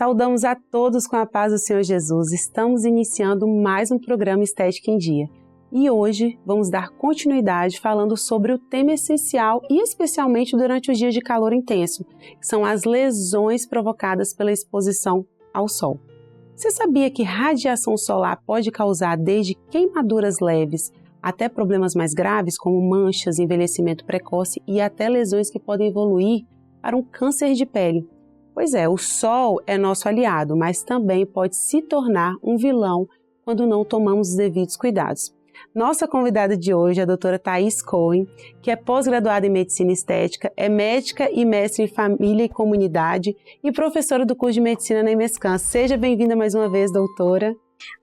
Saudamos a todos com a paz do Senhor Jesus. Estamos iniciando mais um programa Estética em Dia. E hoje vamos dar continuidade falando sobre o tema essencial e especialmente durante os dias de calor intenso, que são as lesões provocadas pela exposição ao sol. Você sabia que radiação solar pode causar desde queimaduras leves até problemas mais graves, como manchas, envelhecimento precoce e até lesões que podem evoluir para um câncer de pele? Pois é, o sol é nosso aliado, mas também pode se tornar um vilão quando não tomamos os devidos cuidados. Nossa convidada de hoje é a doutora Thaís Cohen, que é pós-graduada em Medicina Estética, é médica e mestre em Família e Comunidade e professora do curso de Medicina na IMESCAN. Seja bem-vinda mais uma vez, doutora.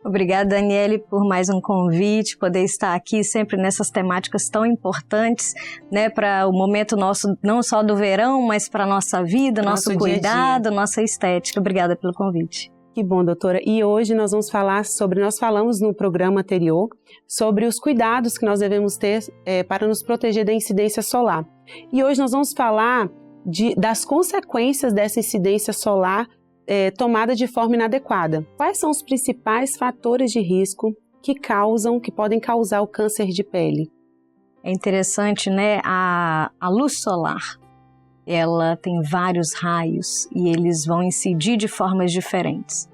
Obrigada, Daniele, por mais um convite, poder estar aqui sempre nessas temáticas tão importantes, né, para o momento nosso, não só do verão, mas para a nossa vida, nosso cuidado, nossa estética. Obrigada pelo convite. Que bom, doutora. E hoje nós falamos no programa anterior sobre os cuidados que nós devemos ter para nos proteger da incidência solar. E hoje nós vamos falar das consequências dessa incidência solar tomada de forma inadequada. Quais são os principais fatores de risco que podem causar o câncer de pele? É interessante, né? A luz solar, ela tem vários raios e eles vão incidir de formas diferentes.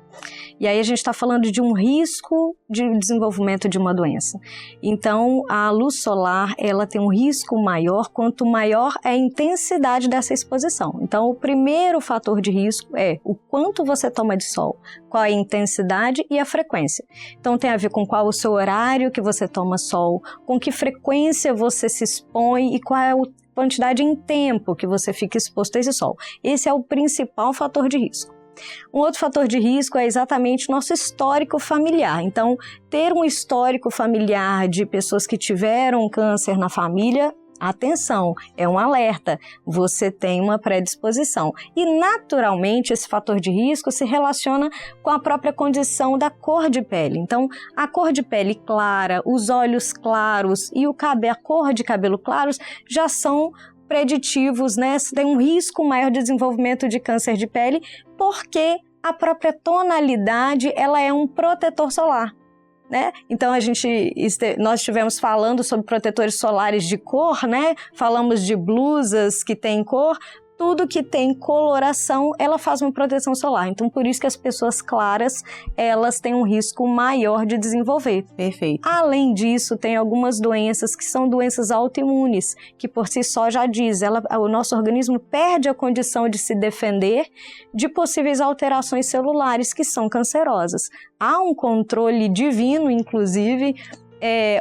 E aí a gente está falando de um risco de desenvolvimento de uma doença. Então, a luz solar, ela tem um risco maior quanto maior é a intensidade dessa exposição. Então, o primeiro fator de risco é o quanto você toma de sol, qual é a intensidade e a frequência. Então, tem a ver com qual o seu horário que você toma sol, com que frequência você se expõe e qual é a quantidade em tempo que você fica exposto a esse sol. Esse é o principal fator de risco. Um outro fator de risco é exatamente o nosso histórico familiar. Então, ter um histórico familiar de pessoas que tiveram câncer na família, atenção, é um alerta, você tem uma predisposição. E, naturalmente, esse fator de risco se relaciona com a própria condição da cor de pele. Então, a cor de pele clara, os olhos claros e a cor de cabelo claros já são preditivos, né? Tem um risco maior de desenvolvimento de câncer de pele, porque a própria tonalidade, ela é um protetor solar, né? Então, nós estivemos falando sobre protetores solares de cor, né? Falamos de blusas que têm cor. Tudo que tem coloração, ela faz uma proteção solar. Então, por isso que as pessoas claras, elas têm um risco maior de desenvolver. Perfeito. Além disso, tem algumas doenças que são doenças autoimunes, que por si só já diz, o nosso organismo perde a condição de se defender de possíveis alterações celulares que são cancerosas. Há um controle divino, inclusive,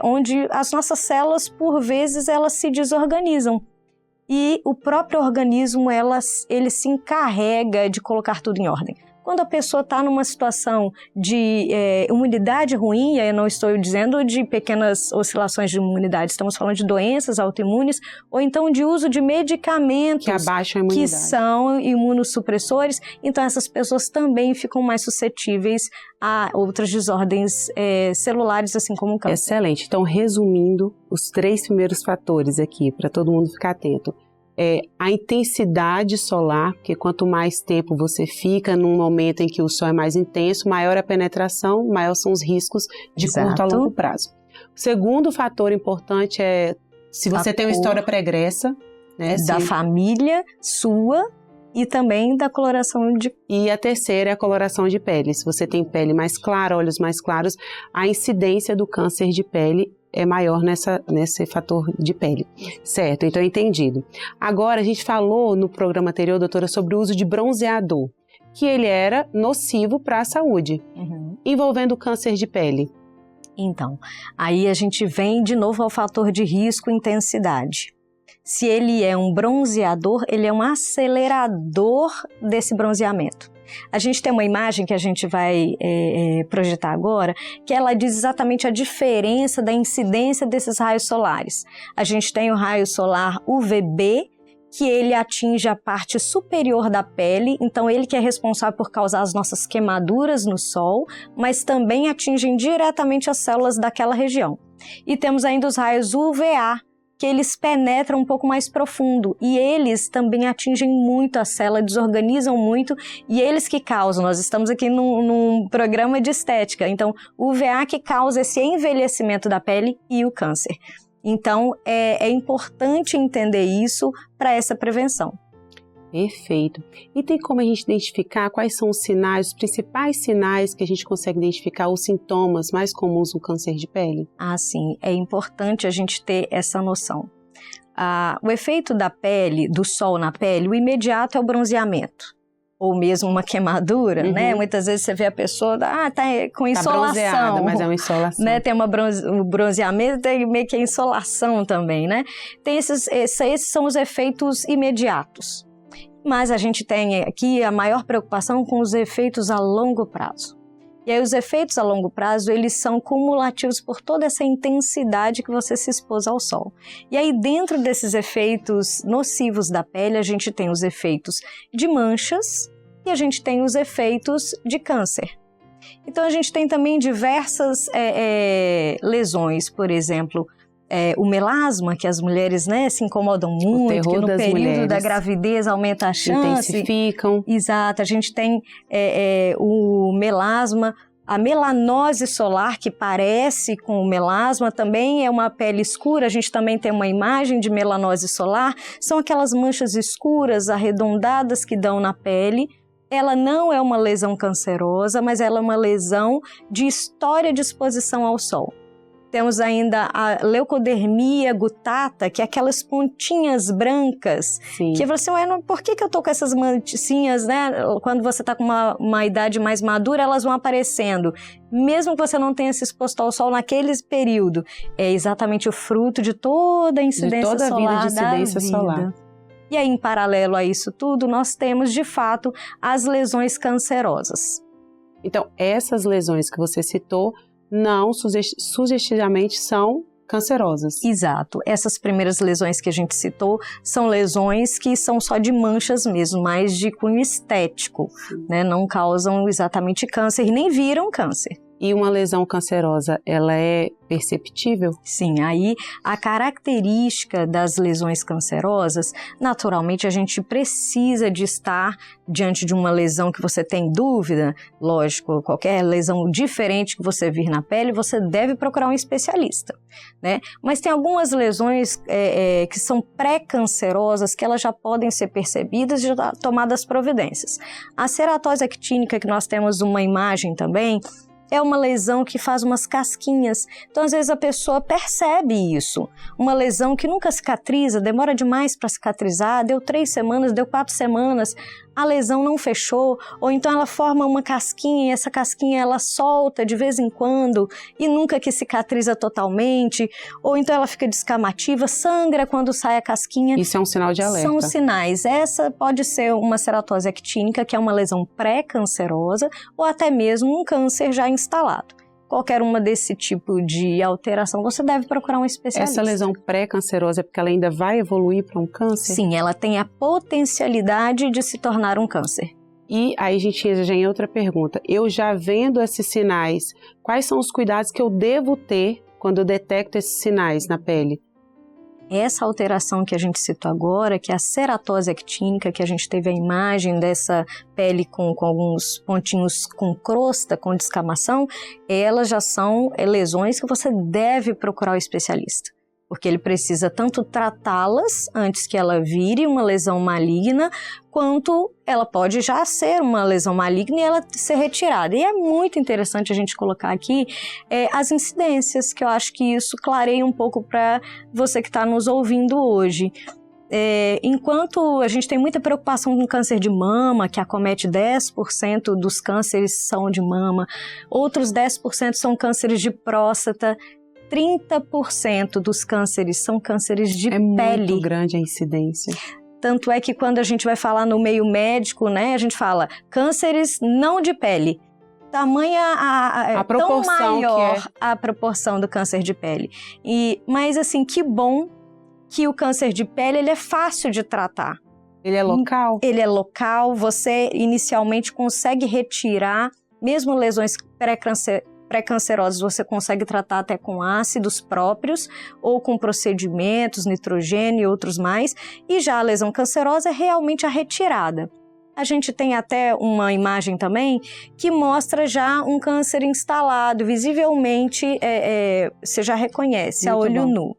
onde as nossas células, por vezes, elas se desorganizam. E o próprio organismo, ele se encarrega de colocar tudo em ordem. Quando a pessoa está numa situação de imunidade ruim, eu não estou dizendo de pequenas oscilações de imunidade, estamos falando de doenças autoimunes, ou então de uso de medicamentos que abaixam a imunidade, que são imunossupressores, então essas pessoas também ficam mais suscetíveis a outras desordens celulares, assim como o câncer. Excelente. Então, resumindo os 3 primeiros fatores aqui, para todo mundo ficar atento. A intensidade solar, porque quanto mais tempo você fica num momento em que o sol é mais intenso, maior a penetração, maior são os riscos de curto a longo prazo. O segundo fator importante é se você tem uma história pregressa, né, da família sua e também da coloração de... E a terceira é a coloração de pele. Se você tem pele mais clara, olhos mais claros, a incidência do câncer de pele é maior nesse fator de pele, certo? Então, entendido. Agora, a gente falou no programa anterior, doutora, sobre o uso de bronzeador, que ele era nocivo para a saúde, envolvendo câncer de pele. Então, aí a gente vem de novo ao fator de risco e intensidade. Se ele é um bronzeador, ele é um acelerador desse bronzeamento. A gente tem uma imagem que a gente vai projetar agora, que ela diz exatamente a diferença da incidência desses raios solares. A gente tem o raio solar UVB, que ele atinge a parte superior da pele, então ele que é responsável por causar as nossas queimaduras no sol, mas também atingem diretamente as células daquela região. E temos ainda os raios UVA, porque eles penetram um pouco mais profundo e eles também atingem muito a célula, desorganizam muito e eles que causam. Nós estamos aqui num programa de estética, então o UVA que causa esse envelhecimento da pele e o câncer. Então é importante entender isso para essa prevenção. Perfeito. E tem como a gente identificar quais são os sinais, os principais sinais que a gente consegue identificar, os sintomas mais comuns do câncer de pele? Ah, sim. É importante a gente ter essa noção. O efeito da pele, do sol na pele, o imediato é o bronzeamento. Ou mesmo uma queimadura, né? Muitas vezes você vê a pessoa, tá com insolação. Tá bronzeada, mas é uma insolação. Né? Tem o bronzeamento, tem meio que a insolação também, né? Tem esses são os efeitos imediatos. Mas a gente tem aqui a maior preocupação com os efeitos a longo prazo. E aí os efeitos a longo prazo, eles são cumulativos por toda essa intensidade que você se expôs ao sol. E aí dentro desses efeitos nocivos da pele, a gente tem os efeitos de manchas e a gente tem os efeitos de câncer. Então a gente tem também diversas lesões, por exemplo, o melasma, que as mulheres, né, se incomodam muito, que no período da gravidez aumenta a chance. Intensificam. Exato, a gente tem o melasma, a melanose solar, que parece com o melasma, também é uma pele escura, a gente também tem uma imagem de melanose solar, são aquelas manchas escuras, arredondadas que dão na pele. Ela não é uma lesão cancerosa, mas ela é uma lesão de história de exposição ao sol. Temos ainda a leucodermia gutata, que é aquelas pontinhas brancas. Sim. Que você fala assim, por que eu tô com essas mantinhas, né? Quando você está com uma idade mais madura, elas vão aparecendo. Mesmo que você não tenha se exposto ao sol naquele período. É exatamente o fruto de toda a incidência solar. De toda a vida de incidência solar. E aí, em paralelo a isso tudo, nós temos, de fato, as lesões cancerosas. Então, essas lesões que você citou, não sugestivamente são cancerosas. Exato. Essas primeiras lesões que a gente citou são lesões que são só de manchas mesmo, mais de cunho estético, né? Não causam exatamente câncer e nem viram câncer. E uma lesão cancerosa, ela é perceptível? Sim, aí a característica das lesões cancerosas, naturalmente a gente precisa de estar diante de uma lesão que você tem dúvida, lógico, qualquer lesão diferente que você vir na pele, você deve procurar um especialista, né? Mas tem algumas lesões que são pré-cancerosas que elas já podem ser percebidas e já tomadas providências. A ceratose actínica, que nós temos uma imagem também, é uma lesão que faz umas casquinhas. Então, às vezes, a pessoa percebe isso. Uma lesão que nunca cicatriza, demora demais para cicatrizar, deu 3 semanas, deu 4 semanas, a lesão não fechou, ou então ela forma uma casquinha e essa casquinha ela solta de vez em quando e nunca que cicatriza totalmente, ou então ela fica descamativa, sangra quando sai a casquinha. Isso é um sinal de alerta. São sinais. Essa pode ser uma ceratose actínica, que é uma lesão pré-cancerosa, ou até mesmo um câncer já instalado. Qualquer uma desse tipo de alteração, você deve procurar um especialista. Essa lesão pré-cancerosa é porque ela ainda vai evoluir para um câncer? Sim, ela tem a potencialidade de se tornar um câncer. E aí a gente entra já em outra pergunta. Eu já vendo esses sinais, quais são os cuidados que eu devo ter quando eu detecto esses sinais na pele? Essa alteração que a gente citou agora, que é a ceratose actínica, que a gente teve a imagem dessa pele com alguns pontinhos com crosta, com descamação, elas já são lesões que você deve procurar o especialista. Porque ele precisa tanto tratá-las antes que ela vire uma lesão maligna, quanto ela pode já ser uma lesão maligna e ela ser retirada. E é muito interessante a gente colocar aqui as incidências, que eu acho que isso clareia um pouco para você que está nos ouvindo hoje. Enquanto a gente tem muita preocupação com câncer de mama, que acomete 10% dos cânceres são de mama, outros 10% são cânceres de próstata, 30% dos cânceres são cânceres de pele. É muito grande a incidência. Tanto é que quando a gente vai falar no meio médico, né, a gente fala cânceres não de pele. Tamanha a proporção tão maior a proporção do câncer de pele. Mas assim, que bom que o câncer de pele ele é fácil de tratar. Ele é local? Ele é local, você inicialmente consegue retirar, mesmo lesões pré-cancerosas você consegue tratar até com ácidos próprios ou com procedimentos, nitrogênio e outros mais. E já a lesão cancerosa é realmente a retirada. A gente tem até uma imagem também que mostra já um câncer instalado, visivelmente você já reconhece a olho nu.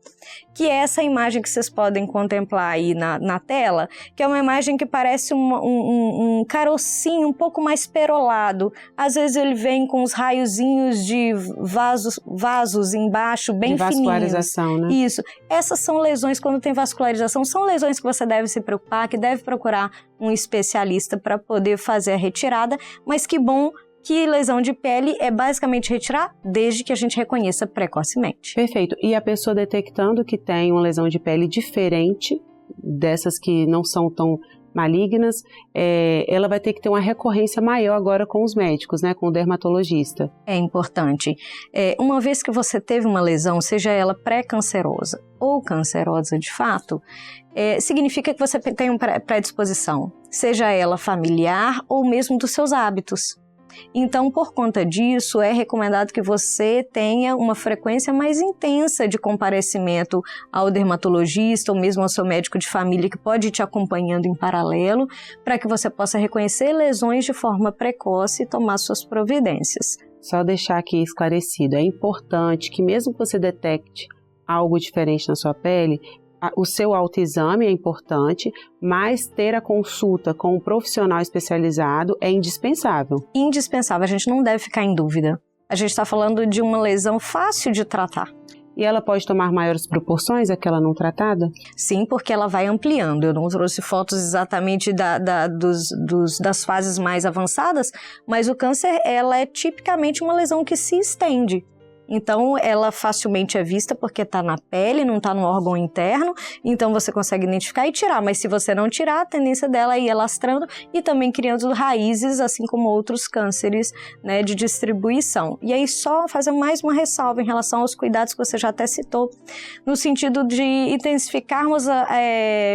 Que é essa imagem que vocês podem contemplar aí na tela, que é uma imagem que parece um carocinho um pouco mais perolado. Às vezes ele vem com os raiozinhos de vasos embaixo, bem fininhos. De vascularização, né? Isso. Essas são lesões, quando tem vascularização, são lesões que você deve se preocupar, que deve procurar um especialista para poder fazer a retirada, mas que bom que lesão de pele é basicamente retirar desde que a gente reconheça precocemente. Perfeito. E a pessoa detectando que tem uma lesão de pele diferente dessas que não são tão malignas, ela vai ter que ter uma recorrência maior agora com os médicos, né, com o dermatologista. É importante. Uma vez que você teve uma lesão, seja ela pré-cancerosa ou cancerosa de fato, significa que você tem uma predisposição, seja ela familiar ou mesmo dos seus hábitos. Então, por conta disso, é recomendado que você tenha uma frequência mais intensa de comparecimento ao dermatologista ou mesmo ao seu médico de família, que pode ir te acompanhando em paralelo, para que você possa reconhecer lesões de forma precoce e tomar suas providências. Só deixar aqui esclarecido, é importante que mesmo que você detecte algo diferente na sua pele, o seu autoexame é importante, mas ter a consulta com um profissional especializado é indispensável. Indispensável, a gente não deve ficar em dúvida. A gente está falando de uma lesão fácil de tratar. E ela pode tomar maiores proporções, aquela não tratada? Sim, porque ela vai ampliando. Eu não trouxe fotos exatamente das fases mais avançadas, mas o câncer ela é tipicamente uma lesão que se estende. Então, ela facilmente é vista porque está na pele, não está no órgão interno, então você consegue identificar e tirar. Mas se você não tirar, a tendência dela é ir alastrando e também criando raízes, assim como outros cânceres, né, de distribuição. E aí, só fazer mais uma ressalva em relação aos cuidados que você já até citou, no sentido de intensificarmos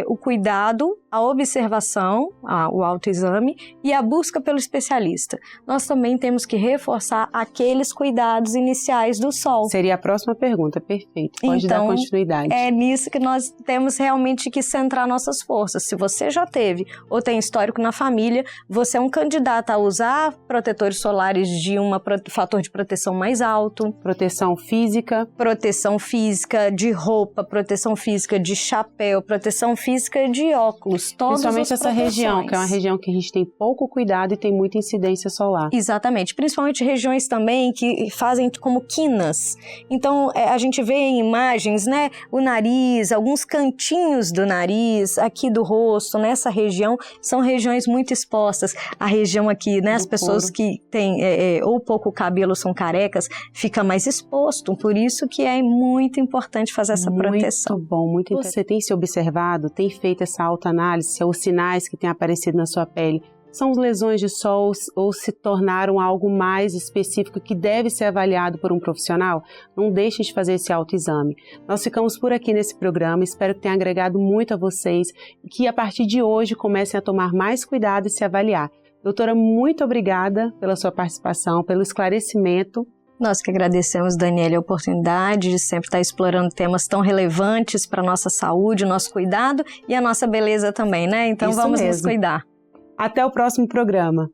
o cuidado, a observação, o autoexame e a busca pelo especialista. Nós também temos que reforçar aqueles cuidados iniciais do sol. Seria a próxima pergunta, perfeito. Pode dar continuidade. É nisso que nós temos realmente que centrar nossas forças. Se você já teve ou tem histórico na família, você é um candidato a usar protetores solares de um fator de proteção mais alto. Proteção física, de roupa, proteção física de chapéu, proteção física de óculos. Principalmente essa região, que é uma região que a gente tem pouco cuidado e tem muita incidência solar. Exatamente, principalmente regiões também que fazem como quinas. Então, a gente vê em imagens, né, o nariz, alguns cantinhos do nariz, aqui do rosto, nessa região, são regiões muito expostas. A região aqui, né, as pessoas que têm ou pouco cabelo, são carecas, fica mais exposto. Por isso que é muito importante fazer essa proteção. Muito bom, muito importante. Você tem se observado, tem feito essa autoanálise, se os sinais que têm aparecido na sua pele são lesões de sol ou se tornaram algo mais específico que deve ser avaliado por um profissional? Não deixe de fazer esse autoexame. Nós ficamos por aqui nesse programa, espero que tenha agregado muito a vocês e que a partir de hoje comecem a tomar mais cuidado e se avaliar. Doutora, muito obrigada pela sua participação, pelo esclarecimento. Nós que agradecemos, Daniela, a oportunidade de sempre estar explorando temas tão relevantes para a nossa saúde, o nosso cuidado e a nossa beleza também, né? Então Isso vamos mesmo. nos cuidar. Até o próximo programa.